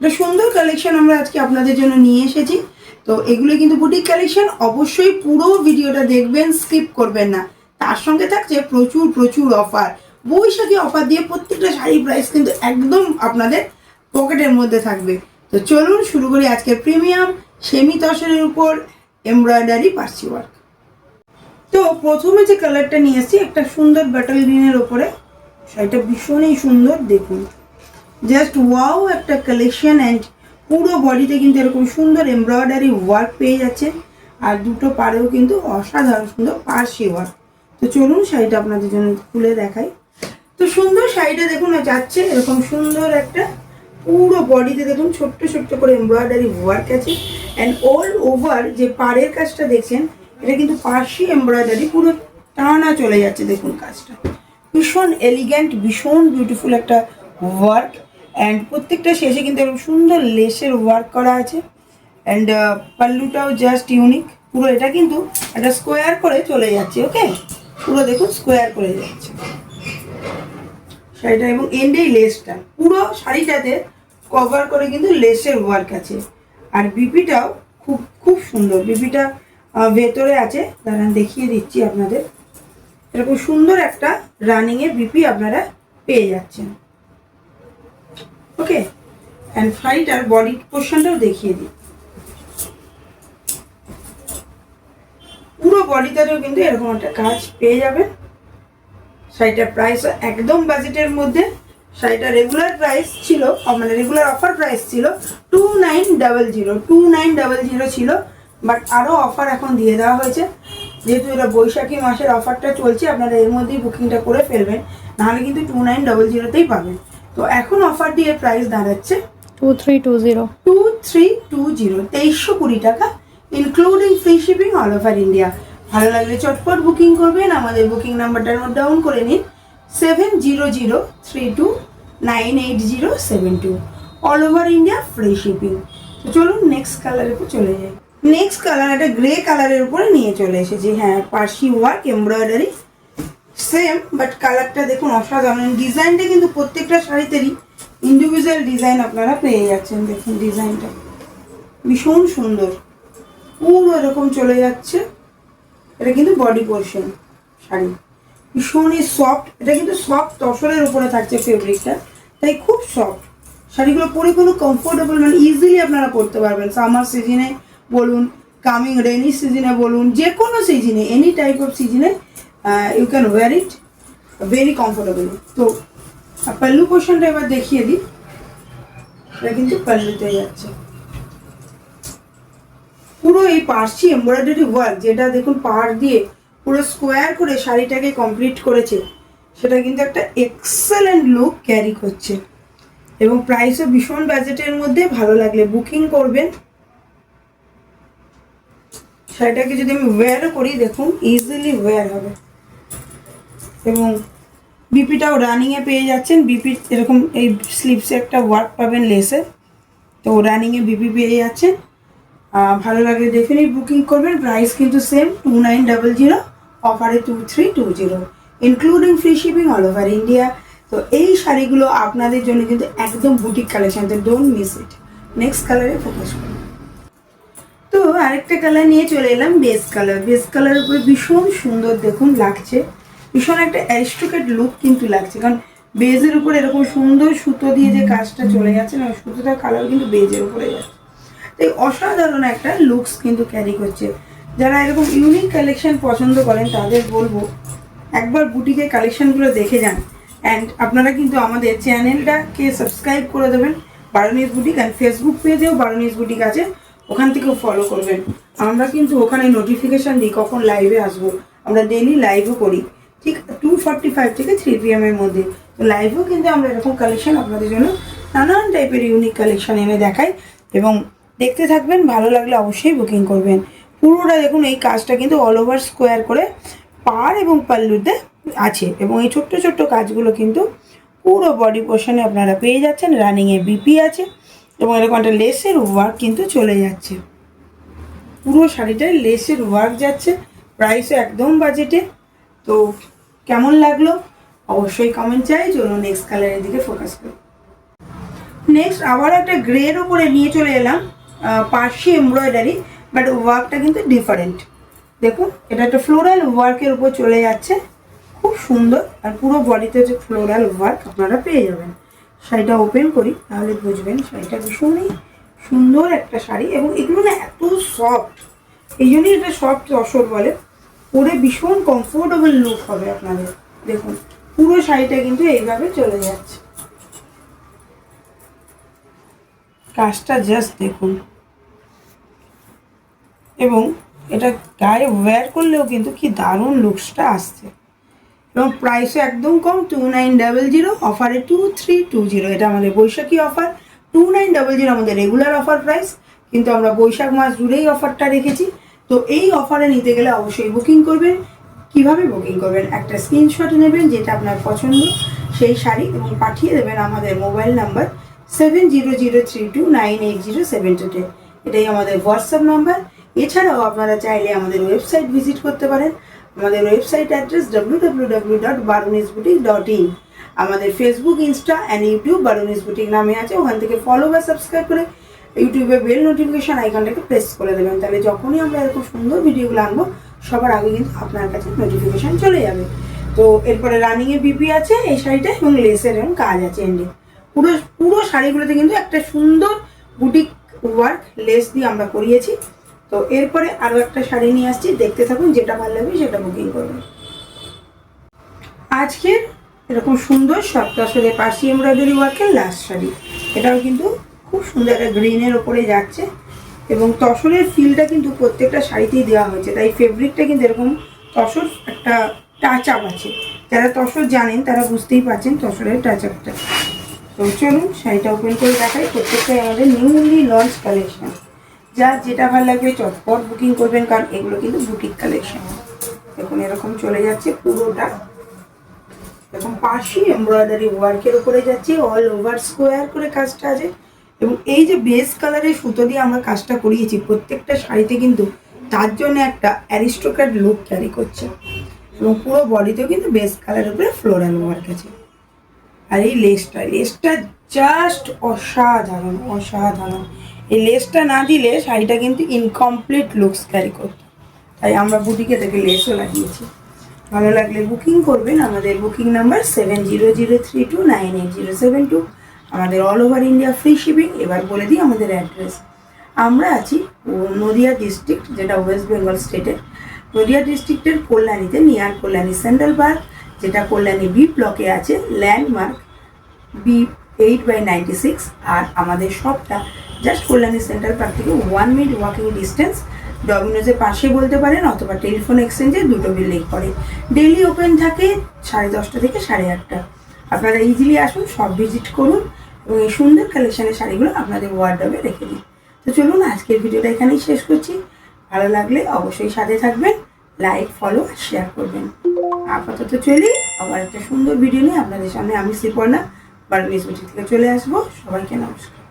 একটা সুন্দর কালেকশন আমরা আজকে আপনাদের জন্য নিয়ে এসেছি। তো এগুলো কিন্তু বুটিক কালেকশন, অবশ্যই পুরো ভিডিওটা দেখবেন, স্কিপ করবেন না। তার সঙ্গে থাকছে প্রচুর প্রচুর অফার, বৈশাখী অফার দিয়ে প্রত্যেকটা শাড়ি প্রাইস কিন্তু একদম আপনাদের পকেটের মধ্যে থাকবে। তো চলুন শুরু করি আজকের প্রিমিয়াম সেমি তসরের উপর এমব্রয়ডারি পার্সি ওয়ার্ক। তো প্রথমে যে কালারটা নিয়ে এসেছি একটা সুন্দর বাটল গ্রিনের ওপরে, শাড়িটা ভীষণই সুন্দর, দেখুন জাস্ট ওয়াও একটা কালেকশন। অ্যান্ড পুরো বডিতে কিন্তু এরকম সুন্দর এমব্রয়ডারি ওয়ার্ক পেয়ে যাচ্ছে, আর দুটো পাড়েও কিন্তু অসাধারণ সুন্দর পার্সি ওয়ার্ক। তো চলুন শাড়িটা আপনাদের জন্য খুলে দেখাই। তো সুন্দর শাড়িটা দেখুন যাচ্ছে এরকম সুন্দর একটা, পুরো বডিতে দেখুন ছোট্ট ছোট্ট করে এমব্রয়ডারি ওয়ার্ক আছে। অ্যান্ড অল ওভার যে পাড়ের কাজটা দেখছেন, এটা কিন্তু পার্সি এমব্রয়ডারি, পুরো টানা চলে যাচ্ছে দেখুন কাজটা, ভীষণ এলিগ্যান্ট, ভীষণ বিউটিফুল একটা ওয়ার্ক। অ্যান্ড প্রত্যেকটা শেষে কিন্তু এরকম সুন্দর লেসের ওয়ার্ক করা আছে। অ্যান্ড পাল্লুটাও জাস্ট ইউনিক, পুরো এটা কিন্তু একটা স্কোয়ার করে চলে যাচ্ছে। ওকে, পুরো দেখুন স্কোয়ার করে যাচ্ছে শাড়িটা, এবং এন্ডেই লেসটা পুরো শাড়িটাতে কভার করে কিন্তু লেসের ওয়ার্ক আছে। আর বিপিটাও খুব খুব সুন্দর, বিপিটা ভেতরে আছে, দাঁড়ান দেখিয়ে দিচ্ছি আপনাদের। এরকম সুন্দর একটা রানিংয়ে বিপি আপনারা পেয়ে যাচ্ছেন। ওকে, অ্যান্ড শাড়িটার বডি পোর্শনটাও দেখিয়ে দিই। পুরো বডিটাতেও কিন্তু এরকম একটা কাজ পেয়ে যাবেন। শাড়িটার প্রাইস একদম বাজেটের মধ্যে। শাড়িটা রেগুলার প্রাইস ছিল, মানে রেগুলার অফার প্রাইস ছিল 2900 ছিল, বাট আরও অফার এখন দিয়ে দেওয়া হয়েছে। যেহেতু এটা বৈশাখী মাসের অফারটা চলছে, আপনারা এর মধ্যেই বুকিংটা করে ফেলবেন, নাহলে কিন্তু 2900তেই পাবেন। তো এখন অফার দিয়ে প্রাইস দাঁড়াচ্ছে 2320 2320 টাকা, including free shipping all over India. ভালো লাগলে চটপট বুকিং করবেন। আমাদের বুকিং নাম্বারটা নোট ডাউন করে নিন, 7003298072, all over India free shipping. তো চলুন নেক্সট কালারের উপর চলে যাই। নেক্সট কালার একটা গ্রে কালারের উপরে নিয়ে চলে এসেছি। হ্যাঁ, Parsi work embroidery same, but কালারটা দেখুন অসাধারণ। ডিজাইনটা কিন্তু প্রত্যেকটা শাড়িতেরই ইন্ডিভিজুয়াল ডিজাইন আপনারা পেয়ে যাচ্ছেন। দেখুন ডিজাইনটা ভীষণ সুন্দর, পুরো এরকম চলে যাচ্ছে। এটা কিন্তু বডি পোর্শন, শাড়ি ভীষণই সফট, এটা কিন্তু সফট তসরের উপরে থাকছে ফেব্রিকটা, তাই খুব সফট। শাড়িগুলো পরে কোনো কমফোর্টেবল, মানে ইজিলি আপনারা পরতে পারবেন। সামার সিজনে বলুন, কামিং রেনি সিজনে বলুন, যে কোনো সিজনে, এনি টাইপ অফ সিজনে you can wear it very comfortable. তো পাল্লু পোর্শনটা এবার দেখিয়ে দিই। এটা কিন্তু পাল্লুতে যাচ্ছে পুরো এই পার্সি এমব্রয়ডারি ওয়ার্ক, যেটা দেখুন পাড় দিয়ে পুরো স্কোয়ার করে শাড়িটাকে কমপ্লিট করেছে, সেটা কিন্তু একটা এক্সেলেন্ট লুক ক্যারি করছে, এবং প্রাইসও ভীষণ বাজেটের মধ্যে। ভালো লাগলে বুকিং করবেন। শাড়িটাকে যদি আমি ওয়্যারও করি, দেখুন ইজিলি ওয়্যার হবে। এবং বিপিটাও রানিংয়ে পেয়ে যাচ্ছেন। বিপি এরকম এই স্লিপসে একটা ওয়ার্ক পাবেন লেসে, তো রানিংয়ে বিপি পেয়ে যাচ্ছেন। ভালো লাগলে ডেফিনেট বুকিং করবেন। প্রাইস কিন্তু সেম 2900, অফারে 2320, including free shipping all over India. তো এই শাড়িগুলো আপনাদের জন্য কিন্তু একদম বুটিক কালেকশন, তো ডোন্ট মিস ইট। নেক্সট কালারে ফোকাস করুন। তো আরেকটা কালার নিয়ে চলে এলাম, বেস কালার। বেস কালারের উপরে ভীষণ সুন্দর দেখুন লাগছে, ভীষণ একটা অ্যারিস্টোক্রেট লুক কিন্তু লাগছে, কারণ বেজের উপরে এরকম সুন্দর সুতো দিয়ে যে কাজটা চলে যাচ্ছে না, সুতোটার কালার কিন্তু বেজের উপরে যাচ্ছে, তাই অসাধারণ একটা লুকস কিন্তু ক্যারি করছে। যারা এরকম ইউনিক কালেকশন পছন্দ করেন তাদের বলবো একবার বুটিকের কালেকশনগুলো দেখে যান। অ্যান্ড আপনারা কিন্তু আমাদের চ্যানেলটাকে সাবস্ক্রাইব করে দেবেন, বারোনিস বুটিক, অ্যান্ড ফেসবুক পেজেও বারোনিস বুটিক আছে, ওখান থেকেও ফলো করবেন। আমরা কিন্তু ওখানে নোটিফিকেশান দিই কখন লাইভে আসবো। আমরা ডেলি লাইভও করি, ঠিক 2:45 থেকে 3 PM এর মধ্যে। তো লাইভেও কিন্তু আমরা এরকম কালেকশন আপনাদের জন্য নানান টাইপের ইউনিক কালেকশন এনে দেখাই, এবং দেখতে থাকবেন। ভালো লাগলে অবশ্যই বুকিং করবেন। পুরোটা দেখুন এই কাজটা কিন্তু অল ওভার স্কোয়ার করে পাড় এবং পাল্লুতে আছে, এবং এই ছোট্ট ছোট্ট কাজগুলো কিন্তু পুরো বডি পোর্শনে আপনারা পেয়ে যাচ্ছেন। রানিংয়ে বিপি আছে, এবং এরকম একটা লেসের ওয়ার্ক কিন্তু চলে যাচ্ছে। পুরো শাড়িটায় লেসের ওয়ার্ক যাচ্ছে, প্রাইসও একদম বাজেটে। তো কেমন লাগলো অবশ্যই কমেন্ট চাই। চলুন নেক্সট কালারের দিকে ফোকাস করি। নেক্সট আবার একটা গ্রের ওপরে নিয়ে চলে এলাম পার্সি এমব্রয়ডারি, বাট ওয়ার্কটা কিন্তু ডিফারেন্ট। দেখুন এটা একটা ফ্লোরাল ওয়ার্কের উপর চলে যাচ্ছে, খুব সুন্দর। আর পুরো বডিতে যে ফ্লোরাল ওয়ার্ক আপনারা পেয়ে যাবেন। শাড়িটা ওপেন করি তাহলে বুঝবেন শাড়িটা ভীষণই সুন্দর একটা শাড়ি, এবং এগুলো না এত সফট, এই জন্যই এটা সফট তসর বলে। পরে ভীষণ কমফোর্টেবল লুক হবে আপনাদের। দেখুন পুরো শাড়িটা কিন্তু এইভাবে চলে যাচ্ছে, কাজটা জাস্ট দেখুন। এবং এটা গায়ে ওয়্যার করলেও কিন্তু কি দারুণ লুকসটা আসছে। এবং প্রাইসও একদম কম, 2900, অফারে 2320। এটা আমাদের বৈশাখী অফার। 2900 আমাদের রেগুলার অফার প্রাইস, কিন্তু আমরা বৈশাখ মাস জুড়েই অফারটা রেখেছি। তো এই অফারে নিতে গেলে অবশ্যই বুকিং করবেন। কিভাবে বুকিং করবেন, একটা স্ক্রিনশট নেবেন যেটা আপনার পছন্দ সেই শাড়ি, এবং পাঠিয়ে দেবেন আমাদের মোবাইল নাম্বার 7003298072-তে। এটাই আমাদের হোয়াটসঅ্যাপ নাম্বার। এছাড়াও আপনারা চাইলে আমাদের ওয়েবসাইট ভিজিট করতে পারেন। আমাদের ওয়েবসাইট অ্যাড্রেস www.baronisboutique.in। আমাদের Facebook, Insta and YouTube Baronis boutique নামে আছে, ওখান থেকে ফলো বা সাবস্ক্রাইব করে ইউটিউবে বেল নোটিফিকেশন আইকনটাকে প্রেস করে দেবেন। তাহলে যখনই আমরা এরকম সুন্দর ভিডিওগুলো আনবো সবার আগে কিন্তু আপনার কাছে নোটিফিকেশান চলে যাবে। তো এরপরে রানিংয়ে বিপি আছে এই শাড়িটা, এবং লেসের এবং কাজ আছে এন্ডে। পুরো পুরো শাড়িগুলোতে কিন্তু একটা সুন্দর বুটিক ওয়ার্ক লেস দিয়ে আমরা করিয়েছি। তো এরপরে আরও একটা শাড়ি নিয়ে আসছি, দেখতে থাকুন, যেটা ভালো লাগবে সেটা বুকিং করবেন। আজকের এরকম সুন্দর সপ্তাহে পার্সি এমব্রয়ডারি ওয়ার্কের লাস্ট শাড়ি, এটাও কিন্তু খুব সুন্দর একটা গ্রিনের ওপরে যাচ্ছে, এবং তসরের ফিলটা কিন্তু প্রত্যেকটা শাড়িতেই দেওয়া হয়েছে, তাই ফেব্রিকটা কিন্তু এরকম তসর একটা টাচ আপ আছে। যারা তসর জানেন তারা বুঝতেই পারছেন তসরের টাচ আপটা। তো চলুন শাড়িটা ওপেন করে দেখাই। প্রত্যেকটাই আমাদের নিউলি লঞ্চ কালেকশন, যার যেটা ভালো লাগবে চটপট বুকিং করবেন, কারণ এগুলো কিন্তু বুটিক কালেকশন। দেখুন এরকম চলে যাচ্ছে পুরোটা, এরকম পার্সি এমব্রয়ডারি ওয়ার্কের উপরে যাচ্ছে, অল ওভার স্কোয়ার করে কাজটা আছে। এবং এই যে বেস কালারের সুতো দিয়ে আমরা কাজটা করিয়েছি প্রত্যেকটা শাড়িতে, কিন্তু তার জন্য একটা অ্যারিস্টোক্র্যাট লুক ক্যারি করছে। এবং পুরো বডিতেও কিন্তু বেস কালারের উপরে ফ্লোরাল ওয়ার্ক আছে। আর এই লেসটা জাস্ট অসাধারণ অসাধারণ। এই লেসটা না দিলে শাড়িটা কিন্তু ইনকমপ্লিট লুকস ক্যারি করত, তাই আমরা বুটিকে থেকে লেসও লাগিয়েছি। ভালো লাগলে বুকিং করবেন। আমাদের বুকিং নাম্বার 7003298072। আমাদের all over India free shipping. এবার বলে দিই আমাদের অ্যাড্রেস। আমরা আছি নদিয়া ডিস্ট্রিক্ট, যেটা ওয়েস্ট বেঙ্গল স্টেটের। নদিয়া ডিস্ট্রিক্টের কল্যাণীতে, নিয়ার কল্যাণী সেন্ট্রাল পার্ক, যেটা কল্যাণী বি ব্লকে আছে, ল্যান্ডমার্ক B8/96। আর আমাদের শপটা জাস্ট কল্যাণী সেন্ট্রাল পার্ক থেকে 1 মিনিট ওয়াকিং ডিস্টেন্স। ডমিনোজের পাশে বলতে পারেন, অথবা টেলিফোন এক্সচেঞ্জের দুটো বিল্ডিং পরে। ডেইলি ওপেন থাকে 10:30 থেকে 8:30। আপনারা ইজিলি আসুন, সব ভিজিট করুন, এবং এই সুন্দর কালেকশনের শাড়িগুলো আপনাদের ওয়ার্ডরোবে রেখে দিন। তো চলুন আজকের ভিডিওটা এখানেই শেষ করছি। ভালো লাগলে অবশ্যই সাথে থাকবেন, লাইক, ফলো আর শেয়ার করবেন। আপাতত চলি, আবার একটা সুন্দর ভিডিও নিয়ে আপনাদের সামনে আমি শ্রীপর্ণা বারোনিস বুটিক থেকে চলে আসবো। সবাইকে নমস্কার।